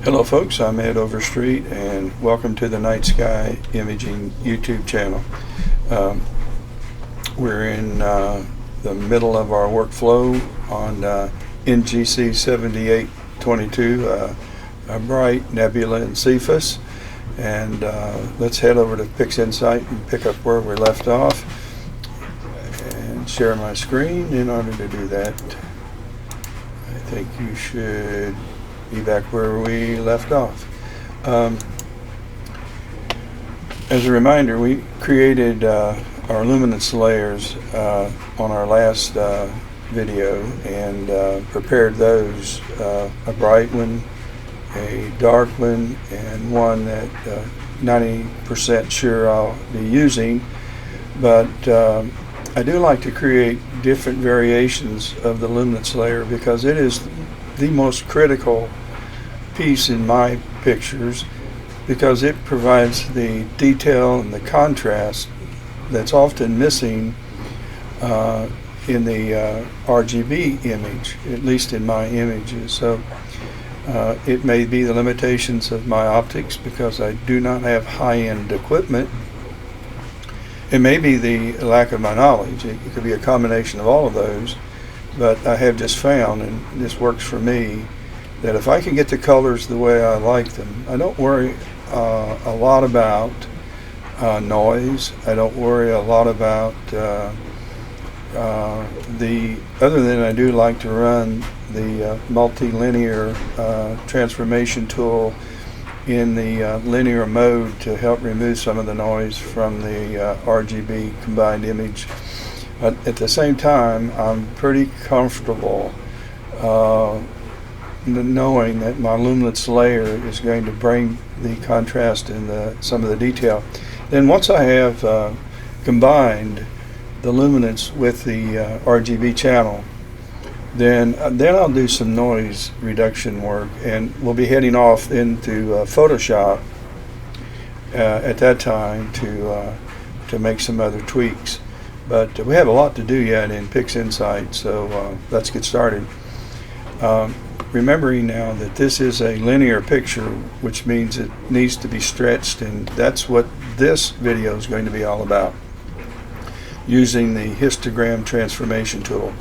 Hello folks, I'm Ed Overstreet and welcome to the Night Sky Imaging YouTube channel. We're in the middle of our workflow on NGC 7822, a bright nebula in Cephus, and let's head over to PixInsight and pick up where we left off and share my screen. In order to do that, I think you should be back where we left off. As a reminder, we created our luminance layers on our last video and prepared those, a bright one, a dark one, and one that 90% sure I'll be using. But I do like to create different variations of the luminance layer because it is the most critical piece in my pictures, because it provides the detail and the contrast that's often missing in the RGB image, at least in my images. So it may be the limitations of my optics because I do not have high-end equipment. It may be the lack of my knowledge. It could be a combination of all of those. But I have just found, and this works for me, that if I can get the colors the way I like them, I don't worry a lot about noise. I don't worry a lot about other than I do like to run the multilinear transformation tool in the linear mode to help remove some of the noise from the RGB combined image. But at the same time, I'm pretty comfortable knowing that my luminance layer is going to bring the contrast and some of the detail. Then once I have combined the luminance with the RGB channel, then I'll do some noise reduction work, and we'll be heading off into Photoshop at that time to make some other tweaks. But we have a lot to do yet in PixInsight, so let's get started. Remembering now that this is a linear picture, which means it needs to be stretched, and that's what this video is going to be all about, using the Histogram Transformation tool.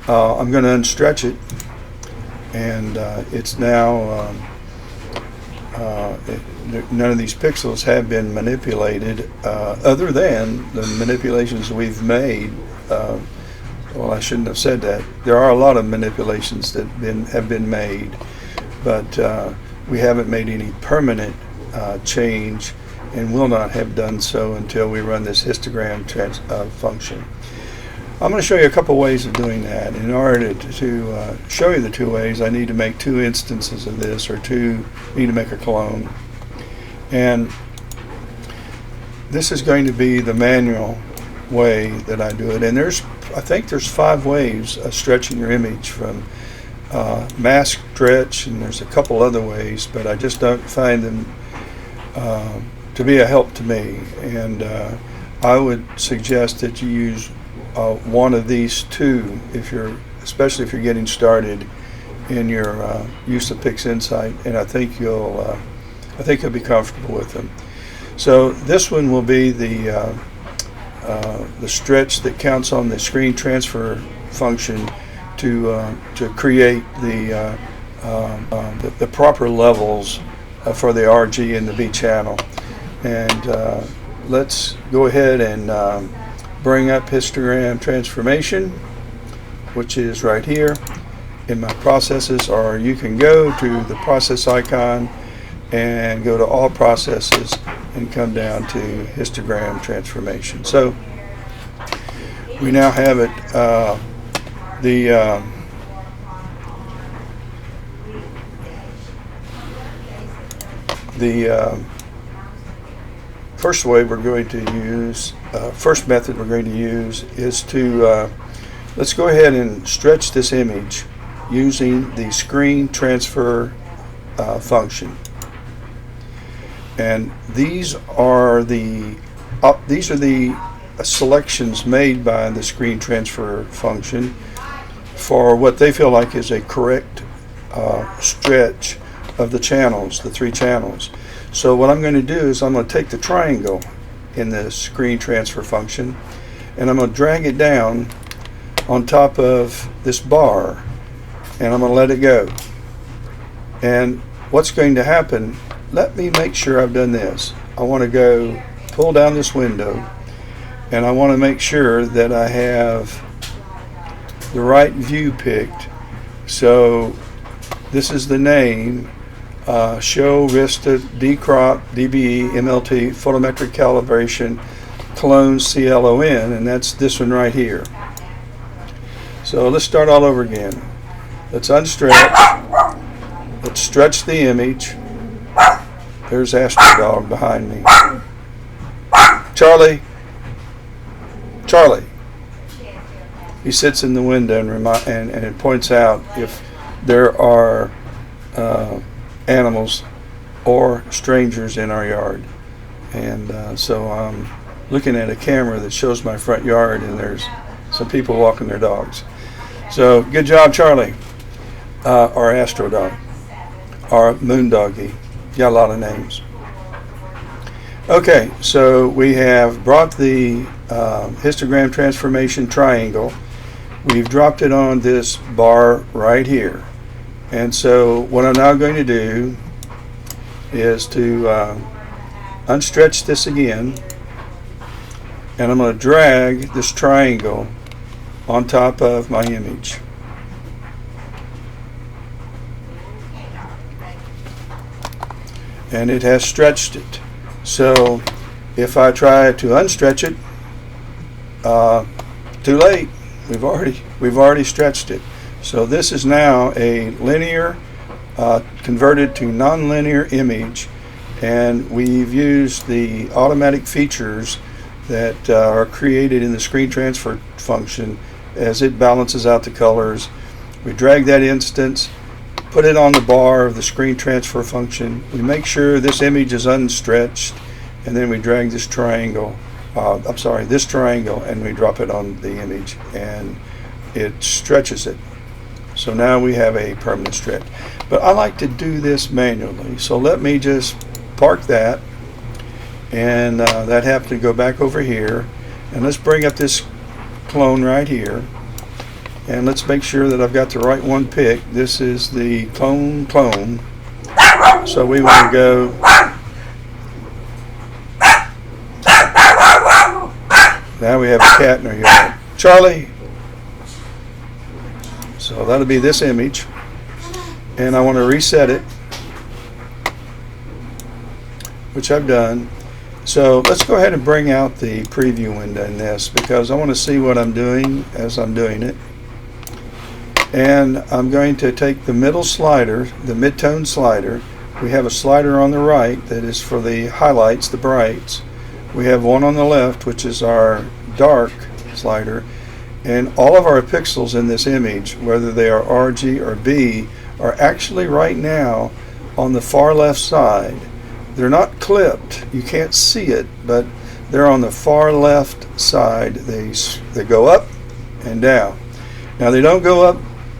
I'm going to unstretch it, and it's now none of these pixels have been manipulated other than the manipulations we've made. Well, I shouldn't have said that. There are a lot of manipulations that have been made, but we haven't made any permanent change, and will not have done so until we run this histogram function. I'm going to show you a couple ways of doing that. In order to show you the two ways, I need to make two instances of this, or need to make a clone. And this is going to be the manual way that I do it. And I think there's 5 ways of stretching your image, from mask stretch, and there's a couple other ways, but I just don't find them to be a help to me. And I would suggest that you use one of these two, especially if you're getting started in your use of PixInsight, and I think you'll be comfortable with them. So this one will be the stretch that counts on the screen transfer function to create the proper levels for the RG and the B channel. And let's go ahead and bring up Histogram Transformation, which is right here in my processes, or you can go to the process icon and go to all processes and come down to Histogram Transformation. So we now have it. The first way we're going to use, first method we're going to use is to let's go ahead and stretch this image using the screen transfer function. And these are the selections made by the screen transfer function for what they feel like is a correct stretch of the channels, the 3 channels. So what I'm going to do is I'm going to take the triangle in the screen transfer function, and I'm going to drag it down on top of this bar, and I'm going to let it go. And what's going to happen, let me make sure I've done this. I want to go pull down this window, and I want to make sure that I have the right view picked. So this is the name, Show Vista Decrop DBE MLT Photometric Calibration Clone CLON, and that's this one right here. So let's start all over again. Let's unstretch. Let's stretch the image. There's Astro Dog behind me. Charlie. Charlie. He sits in the window and it points out if there are animals or strangers in our yard. And so I'm looking at a camera that shows my front yard, and there's some people walking their dogs. So good job, Charlie. Or Astro Dog. Or Moon Doggy. Got a lot of names. Okay, so we have brought the histogram transformation triangle. We've dropped it on this bar right here. And so what I'm now going to do is to unstretch this again, and I'm going to drag this triangle on top of my image. And it has stretched it. So if I try to unstretch it, too late. We've already stretched it. So this is now a linear converted to nonlinear image, and we've used the automatic features that are created in the screen transfer function as it balances out the colors. We drag that instance, put it on the bar of the screen transfer function. We make sure this image is unstretched, and then we drag this triangle, this triangle, and we drop it on the image, and it stretches it. So now we have a permanent stretch. But I like to do this manually, so let me just park that, and that happened to go back over here, and let's bring up this clone right here, and let's make sure that I've got the right one picked. This is the clone. So we want to go now. We have a cat in our yard. Charlie. So that'll be this image, and I want to reset it, which I've done. So let's go ahead and bring out the preview window in this, because I want to see what I'm doing as I'm doing it. And I'm going to take the middle slider, the Midtone Slider. We have a slider on the right that is for the highlights, the brights. We have one on the left, which is our dark slider. And all of our pixels in this image, whether they are RG or B, are actually right now on the far left side. They're not clipped. You can't see it, but they're on the far left side. They go up and down. Now they don't go up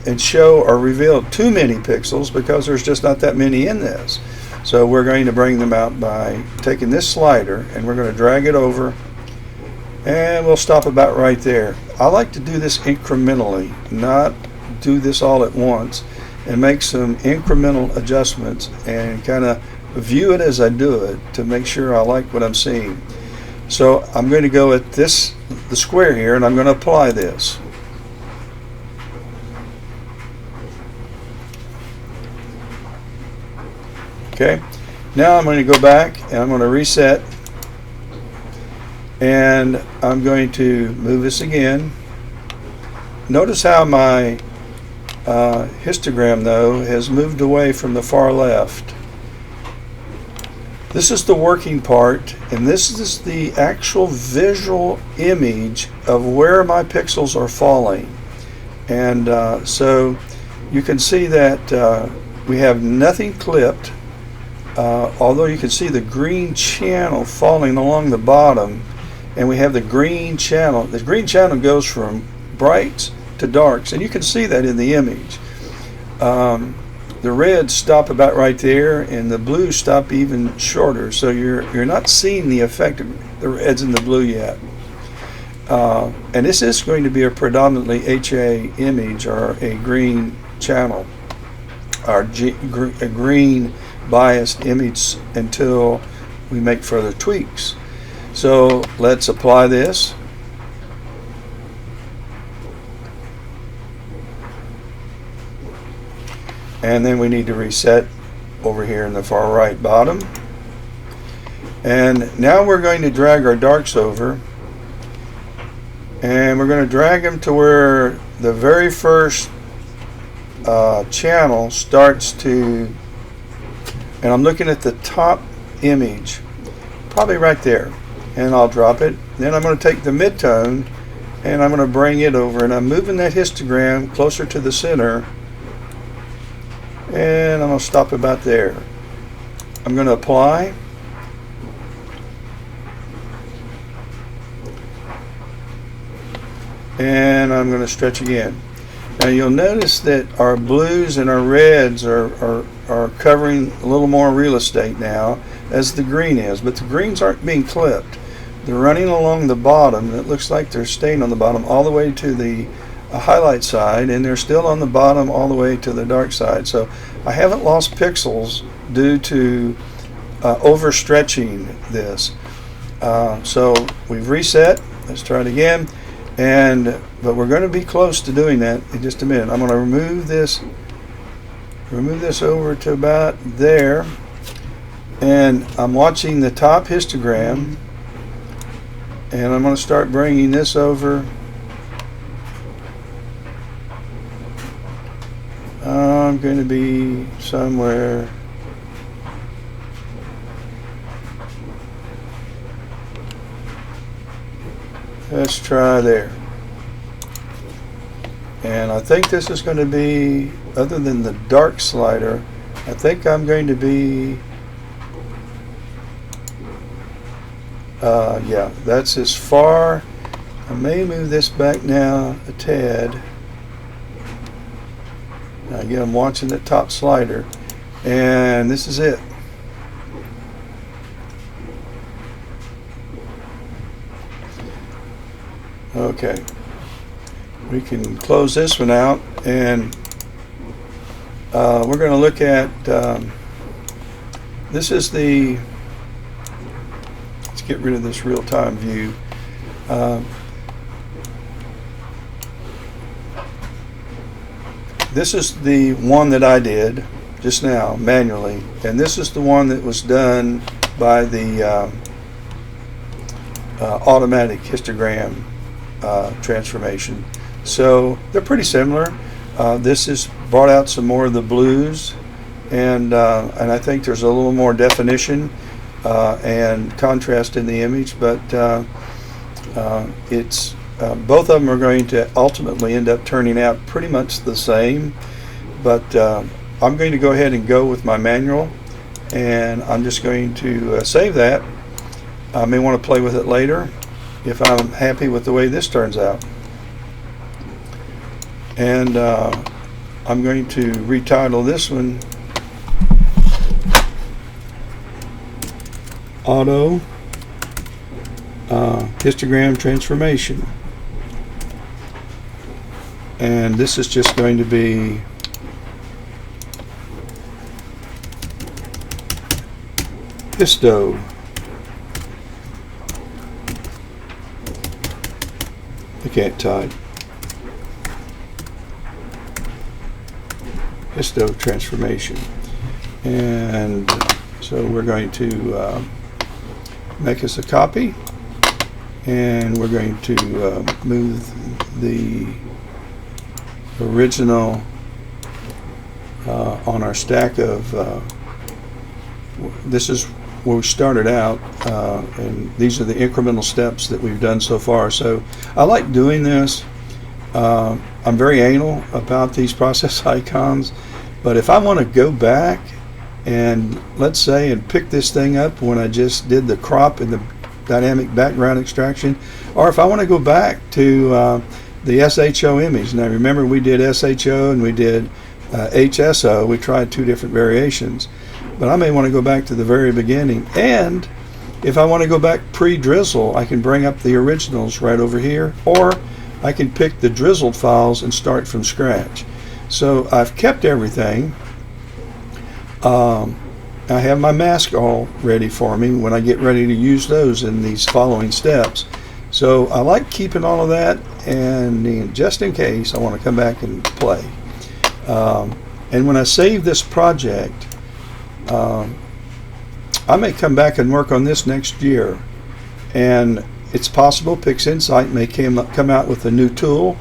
and show or reveal too many pixels, because there's just not that many in this. So we're going to bring them out by taking this slider, and we're going to drag it over, and we'll stop about right there. I like to do this incrementally, not do this all at once, and make some incremental adjustments and kind of view it as I do it to make sure I like what I'm seeing. So I'm going to go at the square here, and I'm going to apply this. Okay, now I'm going to go back and I'm going to reset, and I'm going to move this again. Notice how my histogram, though, has moved away from the far left. This is the working part, and this is the actual visual image of where my pixels are falling. And so you can see that we have nothing clipped, although you can see the green channel falling along the bottom, and we have the green channel. The green channel goes from brights to darks, and you can see that in the image. the reds stop about right there, and the blues stop even shorter. So you're not seeing the effect of the reds and the blue yet. And this is going to be a predominantly HA image, or a green channel, or a green biased image, until we make further tweaks. So let's apply this. And then we need to reset over here in the far right bottom. And now we're going to drag our darks over, and we're going to drag them to where the very first channel starts to, and I'm looking at the top image, probably right there, and I'll drop it. Then I'm going to take the midtone and I'm going to bring it over, and I'm moving that histogram closer to the center, and I'm going to stop about there. I'm going to apply, and I'm going to stretch again. Now you'll notice that our blues and our reds are covering a little more real estate now, as the green is, but the greens aren't being clipped. They're running along the bottom. It looks like they're staying on the bottom all the way to the highlight side, and they're still on the bottom all the way to the dark side. So I haven't lost pixels due to overstretching this. So we've reset. Let's try it again. But we're going to be close to doing that in just a minute. I'm going to remove this over to about there, and I'm watching the top histogram, and I'm going to start bringing this over. I'm going to be somewhere let's try there. And I think this is going to be, other than the dark slider, I think I'm going to be, yeah, that's as far. I may move this back now a tad. Now again, I'm watching the top slider, and this is it. Okay, we can close this one out, and we're going to look at this is the, let's get rid of this real-time view. This is the one that I did just now manually, and this is the one that was done by the automatic histogram transformation. So they're pretty similar. This has brought out some more of the blues, and I think there's a little more definition and contrast in the image, but it's both of them are going to ultimately end up turning out pretty much the same. But I'm going to go ahead and go with my manual, and I'm just going to save that. I may want to play with it later if I'm happy with the way this turns out. And I'm going to retitle this one Auto Histogram Transformation. And this is just going to be Histo. I can't type. Histo Transformation. And so we're going to make us a copy, and we're going to move the original on our stack of this is where we started out, and these are the incremental steps that we've done so far. So I like doing this. I'm very anal about these process icons, but if I want to go back and let's say and pick this thing up when I just did the crop and the dynamic background extraction, or if I want to go back to the SHO image. Now remember, we did SHO and we did HSO. We tried 2 different variations, but I may want to go back to the very beginning. And if I want to go back pre-drizzle, I can bring up the originals right over here, or I can pick the drizzled files and start from scratch. So I've kept everything. I have my mask all ready for me when I get ready to use those in these following steps. So I like keeping all of that, and just in case I want to come back and play. And when I save this project, I may come back and work on this next year, and it's possible PixInsight may come out with a new tool,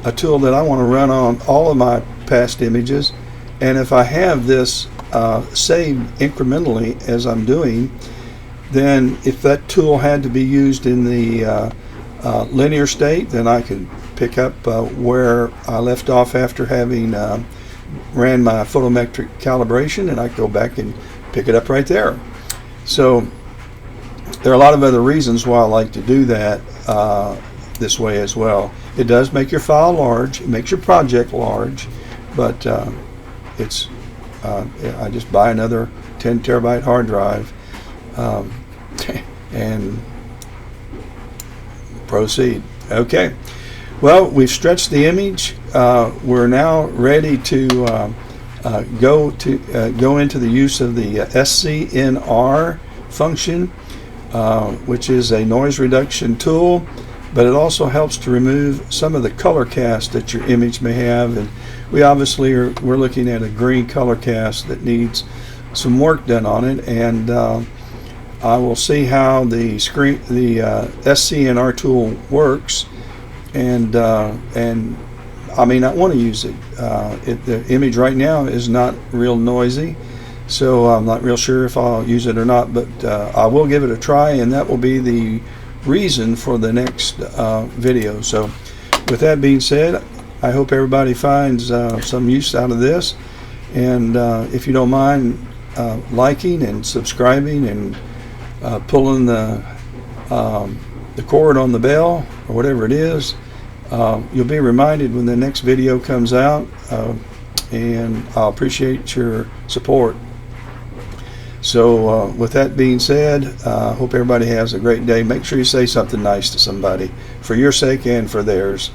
a tool that I want to run on all of my past images. And if I have this saved incrementally as I'm doing, then if that tool had to be used in the linear state, then I could pick up where I left off after having ran my photometric calibration, and I could go back and pick it up right there. So there are a lot of other reasons why I like to do that this way as well. It does make your file large, it makes your project large, but I just buy another 10 terabyte hard drive and proceed. Okay, well, we've stretched the image. We're now ready to go into the use of the SCNR function, which is a noise reduction tool, but it also helps to remove some of the color cast that your image may have. And we obviously we're looking at a green color cast that needs some work done on it, and I will see how the SCNR tool works, and I may not want to use it. The image right now is not real noisy, so I'm not real sure if I'll use it or not, but I will give it a try, and that will be the reason for the next video. So with that being said, I hope everybody finds some use out of this, and if you don't mind liking and subscribing and pulling the cord on the bell or whatever it is, you'll be reminded when the next video comes out, and I'll appreciate your support. So with that being said, hope everybody has a great day. Make sure you say something nice to somebody for your sake and for theirs.